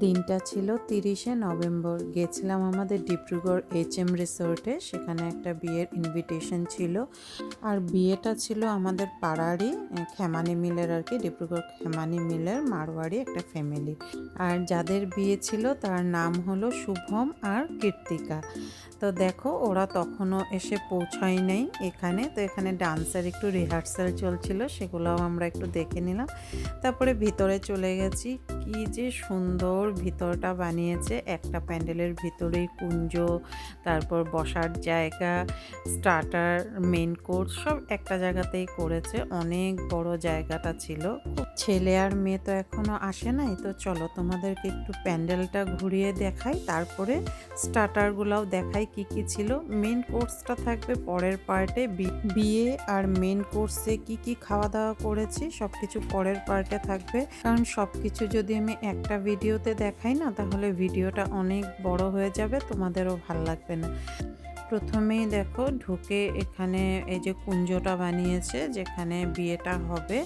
দিনটা ছিল 30শে নভেম্বর। গেছিলাম আমাদের ডিব্রুগড় HM রিসোর্টে। সেখানে একটা বিয়ের ইনভিটেশন ছিল, আর বিয়েটা ছিল আমাদের পাড়ারই খেমানি মিলের আর কি, ডিব্রুগড় খেমানি মিলের মারোয়ারি একটা ফ্যামিলি। আর যাদের বিয়ে ছিল তার নাম হলো শুভম আর কীর্তিকা। তো দেখো ওরা তখনও এসে পৌঁছায় নাই এখানে। তো এখানে ডান্সের একটু রিহার্সাল চলছিল, সেগুলোও আমরা একটু দেখে নিলাম। তারপরে ভিতরে চলে গেছি। কি যে সুন্দর ভিতরটা বানিয়েছে, একটা প্যান্ডেলের ভিতরেই কুঞ্জ, তারপর বসার জায়গা, স্টার্টার, মেন কোর্স সব একটা জায়গাতেই করেছে। অনেক বড় জায়গাটা ছিল। ছেলে আর মেয়ে তো এখনো আসে নাই, তো চলো তোমাদেরকে একটু প্যান্ডেলটা ঘুরিয়ে দেখাই, তারপরে স্টার্টারগুলোও দেখাই কি কি ছিল। মেন কোর্সটা থাকবে পরের পার্টে। বিয়ে আর মেন কোর্সে কি কি খাওয়া দাওয়া করেছি সব কিছু পরের পার্টে থাকবে, কারণ সব কিছু যদি আমি একটা ভিডিওতে দেখাই না তাহলে ভিডিওটা অনেক বড় হয়ে যাবে, তোমাদেরও ভাল লাগবে না। প্রথমেই দেখো ঢুকে এখানে এই যে কুঞ্জটা বানিয়েছে যেখানে বিয়েটা হবে,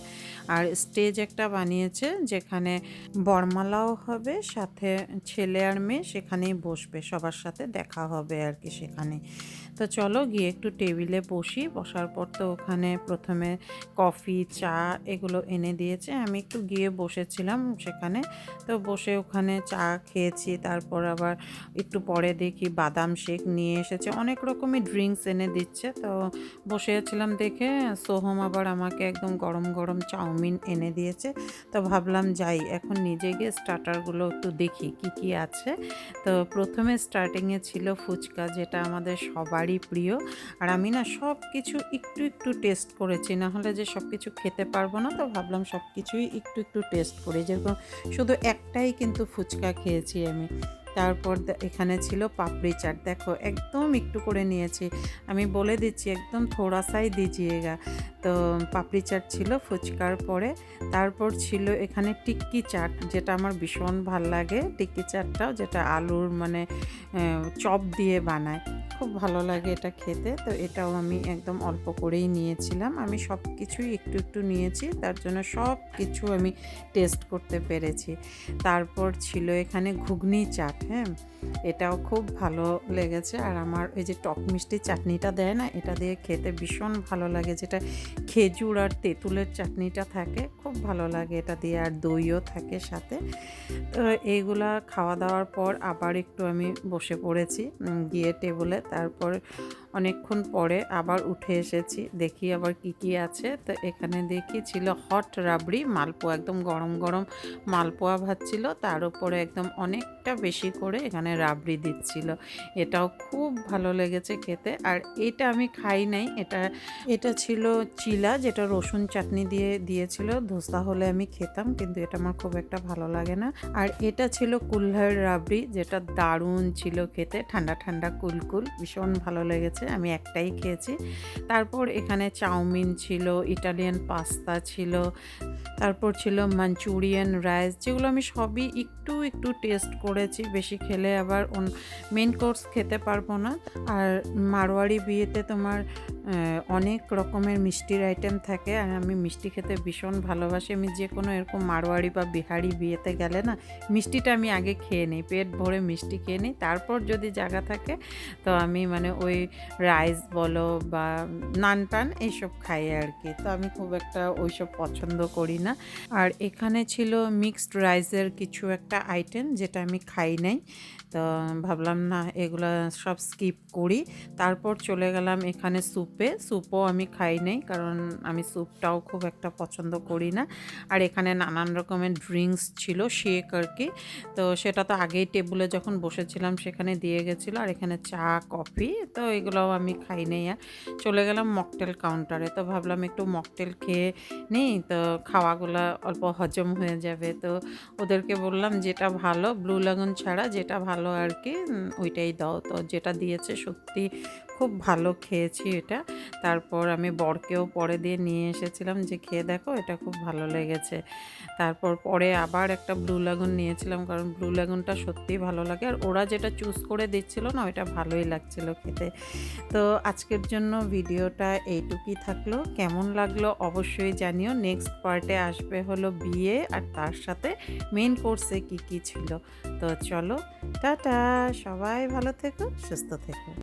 আর স্টেজ একটা বানিয়েছে যেখানে বরমালাও হবে, সাথে ছেলে আর মেয়ে সেখানেই বসবে, সবার সাথে দেখা হবে আর কি সেখানে। তো চলো গিয়ে একটু টেবিলে বসি। বসার পর তো ওখানে প্রথমে কফি চা এগুলো এনে দিয়েছে, আমি একটু গিয়ে বসেছিলাম সেখানে। তো বসে ওখানে চা খেয়েছি, তারপর আবার একটু পরে দেখি বাদাম শেক নিয়ে এসেছে, অনেক রকমের ড্রিঙ্কস এনে দিচ্ছে। তো বসে আছিলাম দেখে সোহম আবার আমাকে একদম গরম গরম চাউমিন এনে দিয়েছে। তো ভাবলাম যাই এখন নিজে গিয়ে স্টার্টারগুলো একটু দেখি কি কি আছে। তো প্রথমে স্টার্টিংয়ে ছিল ফুচকা, যেটা আমাদের সবারই প্রিয়। আর আমি না সব কিছু একটু একটু টেস্ট করেছি, না হলে যে সব কিছু খেতে পারবো না, তো ভাবলাম সব কিছুই একটু একটু টেস্ট করি। যেরকম শুধু একটাই কিন্তু ফুচকা খেয়েছি আমি। তারপর এখানে ছিল পাপড়ি চাট, দেখো একদম একটু করে নিয়েছি, আমি বলে দিচ্ছি একদম থোড়া সাই দিজিয়েগা। তো পাপড়ি চাট ছিল ফুচকার পরে। তারপর ছিল এখানে টিক্কি চাট, যেটা আমার ভীষণ ভাল লাগে। টিক্কি চাটটাও যেটা আলুর মানে চপ দিয়ে বানায়, খুব ভালো লাগে এটা খেতে। তো এটাও আমি একদম অল্প করেই নিয়েছিলাম, আমি সব কিছুই একটু একটু নিয়েছি, তার জন্য সব কিছু আমি টেস্ট করতে পেরেছি। তারপর ছিল এখানে ঘুগনি চাট, হ্যাঁ এটাও খুব ভালো লেগেছে। আর আমার ওই যে টক মিষ্টি চাটনিটা দেয় না, এটা দিয়ে খেতে ভীষণ ভালো লাগে, যেটা খেজুর আর তেঁতুলের চাটনিটা থাকে, খুব ভালো লাগে এটা দিয়ে, আর দইও থাকে সাথে। তো এইগুলা খাওয়া দাওয়ার পর আবার একটু আমি বসে পড়েছি গিয়ে টেবলে। তারপর অনেকক্ষণ পরে আবার উঠে এসেছি, দেখি আবার কি কি আছে। তো এখানে দেখি ছিল হট রাবড়ি মালপোয়া, একদম গরম গরম মালপোয়া ভাত ছিল, তার উপরে একদম অনেকটা বেশি করে এখানে রাবড়ি দিচ্ছিল। এটাও খুব ভালো লেগেছে খেতে। আর এটা আমি খাই নাই, এটা ছিল চিলা, যেটা রসুন চাটনি দিয়ে দিয়েছিল। ধোসা হলে আমি খেতাম, কিন্তু এটা আমার খুব একটা ভালো লাগে না। আর এটা ছিল কুল্হার রাবড়ি, যেটা দারুণ ছিল খেতে, ঠান্ডা ঠান্ডা কুলকুল, ভীষণ ভালো লেগেছে, আমি একটাই খেয়েছি। তারপর এখানে চাউমিন ছিল, ইটালিয়ান পাস্তা ছিল, তারপর ছিল মাঞ্চুরিয়ান রাইস, যেগুলো আমি সবই একটু একটু টেস্ট করেছি, বেশি খেলে আবার মেন কোর্স খেতে পারবো না। আর মারোয়ারি বিয়েতে তোমার অনেক রকমের মিষ্টির আইটেম থাকে, আর আমি মিষ্টি খেতে ভীষণ ভালোবাসি। আমি যে কোনো এরকম মারোয়ারি বা বিহারি বিয়েতে গেলে না মিষ্টিটা আমি আগে খেয়ে নিই, পেট ভরে মিষ্টি খেয়ে নিই, তারপর যদি জায়গা থাকে তো আমি মানে ওই রাইস বলো বা নান টান এইসব খাই আর কি। তো আমি খুব একটা ওইসব পছন্দ করি না। আর এখানে ছিল মিক্সড রাইসের কিছু একটা আইটেম, যেটা আমি খাই নাই, তো ভাবলাম না এগুলো সব স্কিপ করি। তারপর চলে গেলাম এখানে স্যুপও আমি খাই নাই, কারণ আমি স্যুপটাও খুব একটা পছন্দ করি না। আর এখানে নানান রকমের ড্রিঙ্কস ছিল, শেক আর কি, তো সেটা তো আগেই টেবিলে যখন বসেছিলাম সেখানে দিয়ে গেছিলো। আর এখানে চা কফি, তো এগুলোও আমি খাই নাই। আর চলে গেলাম মকটেল কাউন্টারে, তো ভাবলাম একটু মকটেল খেয়ে নিই, তো খাওয়াগুলো অল্প হজম হয়ে যাবে। তো ওদেরকে বললাম যেটা ভালো, ব্লু লাগুন ছাড়া যেটা ভালো আর কি ওইটাই দাও। তো যেটা দিয়েছে সত্যি খুব ভালো খেয়েছি এটা। তারপর আমি বরকেও পরে দিয়ে নিয়ে এসেছিলাম যে খেয়ে দেখো, এটা খুব ভালো লেগেছে। তারপর পরে আবার একটা ব্লু লাগুন নিয়েছিলাম, কারণ ব্লু লাগুনটা সত্যিই ভালো লাগে, আর ওরা যেটা চুজ করে দিচ্ছিল না ওইটা ভালোই লাগছিল খেতে। তো আজকের জন্য ভিডিওটা এইটুকুই থাকলো। কেমন লাগলো অবশ্যই জানিও। নেক্সট পার্টে আসবে হলো বিয়ে, আর তার সাথে মেইন কোর্সে কি কি ছিল। তো চলো, টাটা, সবাই ভালো থেকো, সুস্থ থেকো।